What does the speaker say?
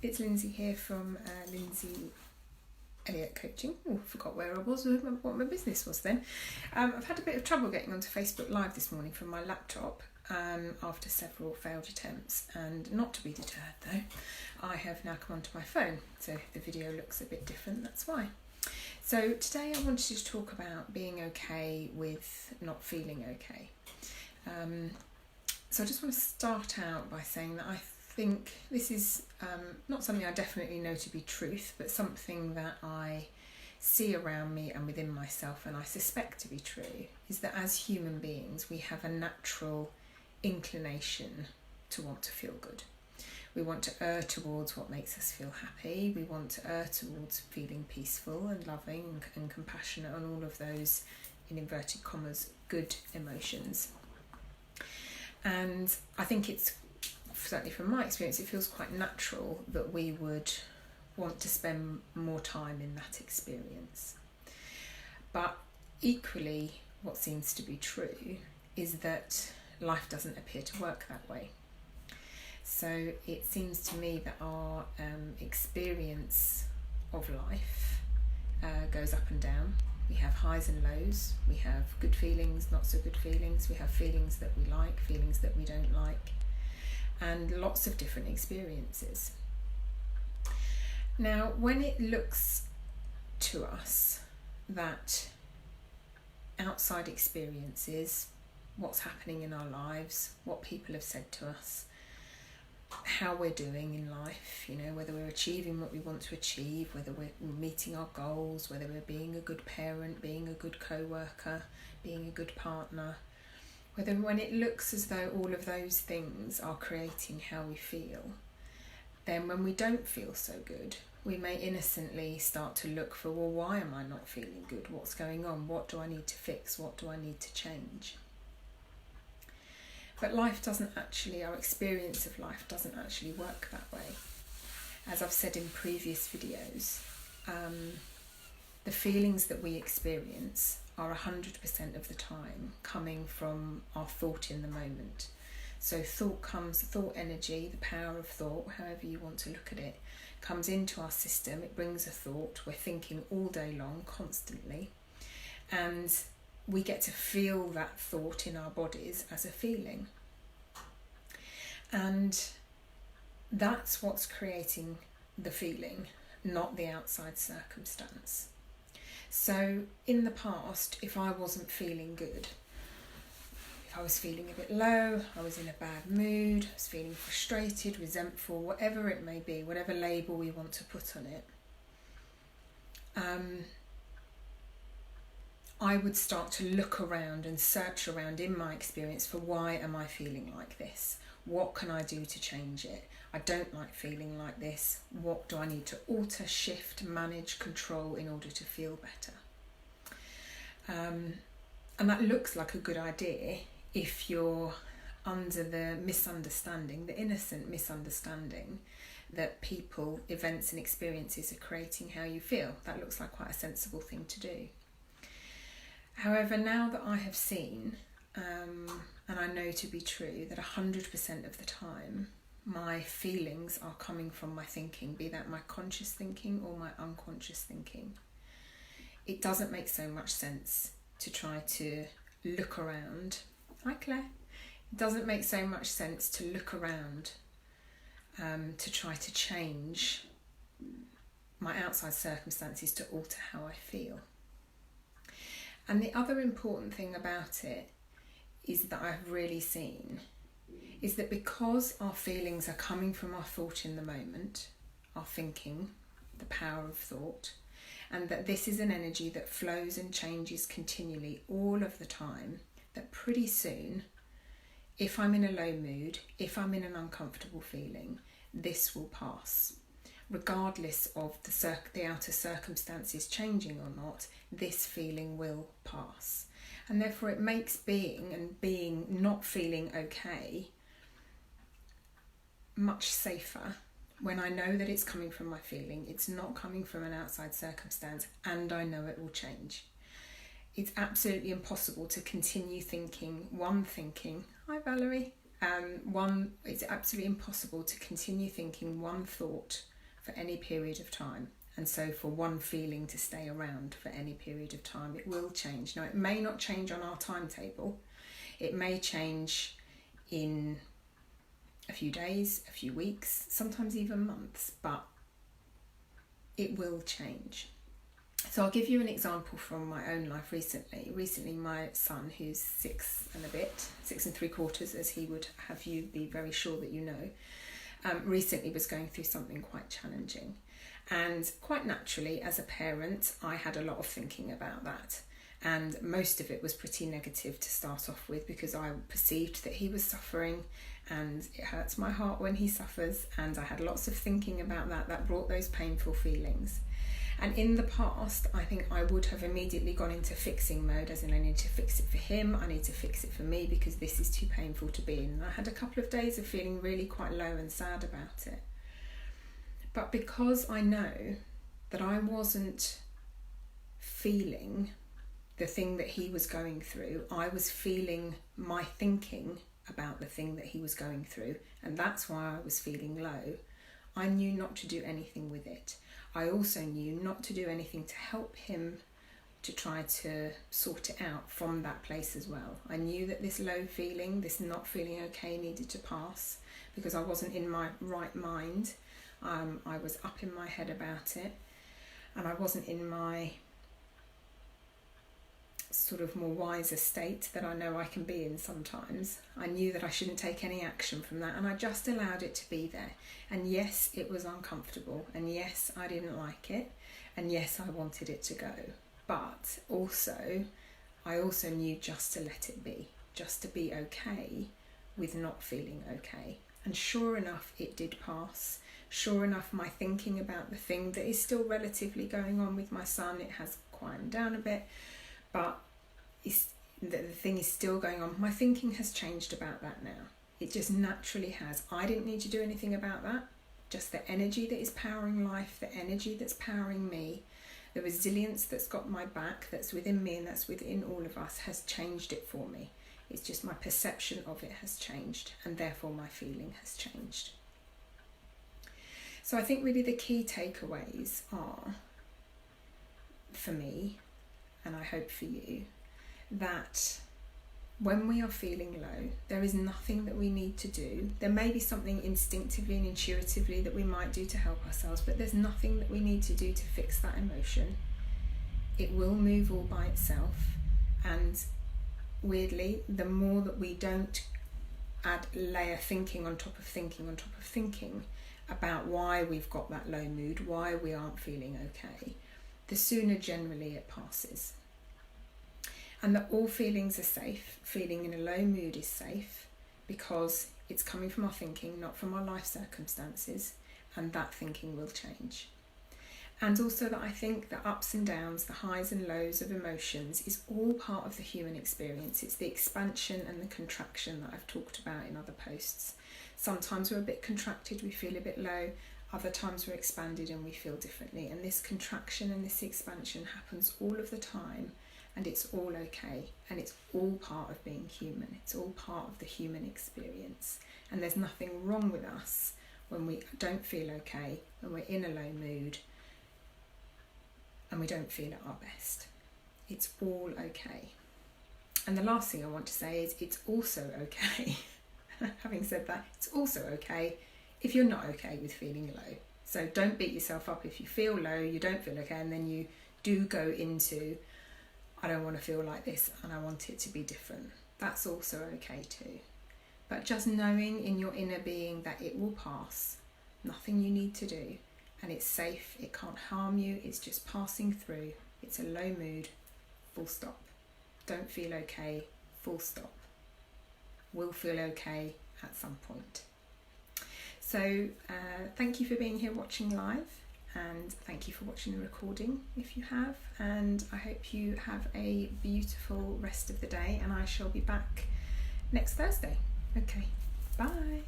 it's Lindsay here from Lindsay Elliott Coaching. Oh, forgot where I was, what my business was then. I've had a bit of trouble getting onto Facebook Live this morning from my laptop after several failed attempts, and not to be deterred though, I have now come onto my phone, so if the video looks a bit different, that's why. So today I wanted to talk about being okay with not feeling okay. So I just want to start out by saying that I think this is not something I definitely know to be truth, but something that I see around me and within myself, and I suspect to be true, is that as human beings we have a natural inclination to want to feel good. We want to err towards what makes us feel happy. We want to err towards feeling peaceful and loving and compassionate, and all of those, in inverted commas, good emotions. And I think it's, certainly from my experience, it feels quite natural that we would want to spend more time in that experience. But equally, what seems to be true is that life doesn't appear to work that way. So it seems to me that our experience of life goes up and down. We have highs and lows. We have good feelings, not so good feelings. We have feelings that we like, feelings that we don't like, and lots of different experiences. Now, when it looks to us that outside experiences, what's happening in our lives, what people have said to us, how we're doing in life, you know, whether we're achieving what we want to achieve, whether we're meeting our goals, whether we're being a good parent, being a good co-worker, being a good partner, whether when it looks as though all of those things are creating how we feel, then when we don't feel so good, we may innocently start to look for, well, why am I not feeling good? What's going on? What do I need to fix? What do I need to change? But life doesn't actually, our experience of life doesn't actually work that way. As I've said in previous videos, the feelings that we experience are 100% of the time coming from our thought in the moment. So thought energy, the power of thought, however you want to look at it, comes into our system. It brings a thought. We're thinking all day long, constantly. And we get to feel that thought in our bodies as a feeling. And that's what's creating the feeling, not the outside circumstance. So in the past, if I wasn't feeling good, if I was feeling a bit low, I was in a bad mood, I was feeling frustrated, resentful, whatever it may be, whatever label we want to put on it, I would start to look around and search around in my experience for, why am I feeling like this? What can I do to change it? I don't like feeling like this. What do I need to alter, shift, manage, control in order to feel better? And that looks like a good idea if you're under the misunderstanding, the innocent misunderstanding, that people, events and experiences are creating how you feel. That looks like quite a sensible thing to do. However, now that I have seen, and I know to be true, that 100% of the time my feelings are coming from my thinking, be that my conscious thinking or my unconscious thinking, it doesn't make so much sense to try to look around. Hi Claire. It doesn't make so much sense to look around to try to change my outside circumstances to alter how I feel. And the other important thing about it is that I've really seen is that because our feelings are coming from our thought in the moment, our thinking, the power of thought, and that this is an energy that flows and changes continually all of the time, that pretty soon, if I'm in a low mood, if I'm in an uncomfortable feeling, this will pass. Regardless of the outer circumstances changing or not, this feeling will pass. And therefore it makes being not feeling okay much safer when I know that it's coming from my feeling, it's not coming from an outside circumstance, and I know it will change. It's absolutely impossible to continue thinking, hi Valerie, it's absolutely impossible to continue thinking one thought for any period of time. And so for one feeling to stay around for any period of time, it will change. Now, it may not change on our timetable. It may change in a few days, a few weeks, sometimes even months, but it will change. So I'll give you an example from my own life recently. Recently, my son, who's 6 and 3/4, as he would have you be very sure that you know, recently was going through something quite challenging. And quite naturally, as a parent, I had a lot of thinking about that. And most of it was pretty negative to start off with, because I perceived that he was suffering, and it hurts my heart when he suffers. And I had lots of thinking about that brought those painful feelings. And in the past, I think I would have immediately gone into fixing mode, as in I need to fix it for him, I need to fix it for me, because this is too painful to be in. And I had a couple of days of feeling really quite low and sad about it. But because I know that I wasn't feeling the thing that he was going through, I was feeling my thinking about the thing that he was going through, and that's why I was feeling low. I knew not to do anything with it. I also knew not to do anything to help him to try to sort it out from that place as well. I knew that this low feeling, this not feeling okay, needed to pass, because I wasn't in my right mind. I was up in my head about it, and I wasn't in my sort of more wiser state that I know I can be in sometimes. I knew that I shouldn't take any action from that, and I just allowed it to be there. And yes, it was uncomfortable, and yes, I didn't like it, and yes, I wanted it to go. But also, I also knew just to let it be, just to be okay with not feeling okay. And sure enough, it did pass. Sure enough, my thinking about the thing that is still relatively going on with my son, it has quietened down a bit, but the thing is still going on. My thinking has changed about that now. It just naturally has. I didn't need to do anything about that. Just the energy that is powering life, the energy that's powering me, the resilience that's got my back, that's within me and that's within all of us, has changed it for me. It's just my perception of it has changed, and therefore my feeling has changed. So I think really the key takeaways are, for me, and I hope for you, that when we are feeling low, there is nothing that we need to do. There may be something instinctively and intuitively that we might do to help ourselves, but there's nothing that we need to do to fix that emotion. It will move all by itself, and weirdly, the more that we don't layer thinking on top of thinking on top of thinking about why we've got that low mood, why we aren't feeling okay, the sooner generally it passes. And that all feelings are safe. Feeling in a low mood is safe because it's coming from our thinking, not from our life circumstances, and that thinking will change. And also that I think the ups and downs, the highs and lows of emotions is all part of the human experience. It's the expansion and the contraction that I've talked about in other posts. Sometimes we're a bit contracted, we feel a bit low. Other times we're expanded and we feel differently. And this contraction and this expansion happens all of the time, and it's all okay. And it's all part of being human. It's all part of the human experience. And there's nothing wrong with us when we don't feel okay, when we're in a low mood, and we don't feel at our best. It's all okay. And the last thing I want to say is it's also okay, having said that, it's also okay if you're not okay with feeling low. So don't beat yourself up if you feel low, you don't feel okay, and then you do go into, I don't want to feel like this and I want it to be different. That's also okay too. But just knowing in your inner being that it will pass, nothing you need to do, and it's safe, it can't harm you, it's just passing through, it's a low mood, full stop. Don't feel okay, full stop. Will feel okay at some point. So thank you for being here watching live, and thank you for watching the recording if you have, and I hope you have a beautiful rest of the day, and I shall be back next Thursday. Okay, bye.